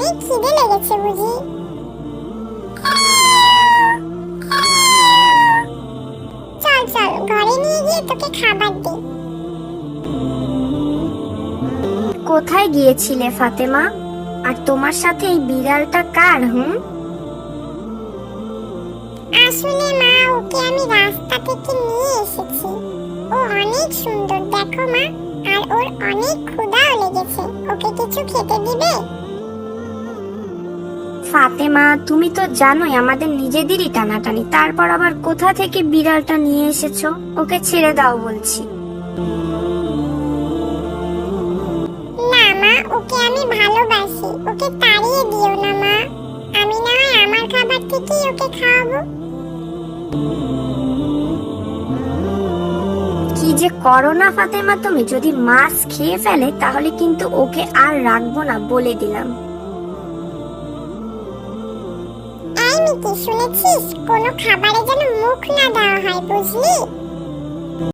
অনেক খিদে লেগেছে বুঝি। চল চল ঘরে নিয়ে গিয়ে তোকে খাবার দিই। কোথায় গিয়েছিলে ফাতেমা? আর তোমার সাথে এই বিড়ালটা কার? আসলে মা, ওকে আমি রাস্তা থেকে নিয়ে এসেছি। ও অনেক সুন্দর দেখো মা, আর ওর অনেক ক্ষুধাও লেগেছে। ওকে কিছু খেতে দিবে? ফাতেমা, তুমি তো জানোই আমাদের নিজেদেরই টানাটানি, তারপর আবার কোথা থেকে বিড়ালটা নিয়ে এসেছো? ওকে ছেড়ে দাও বলছি। না মা, ওকে আমি ভালোবাসি। ওকে তাড়িয়ে দিও না মা। আমি না হয় আমার খাবার থেকেই ওকে খাওয়াবো। কি যে করো না ফাতেমা তুমি, যদি মাছ খেয়ে ফেলে তাহলে কিন্তু ওকে আর রাখবো না বলে দিলাম। এই মিকি, শুনেছিস কোনো খাবারে যেন মুখ না দেওয়া হয়, বুঝলি?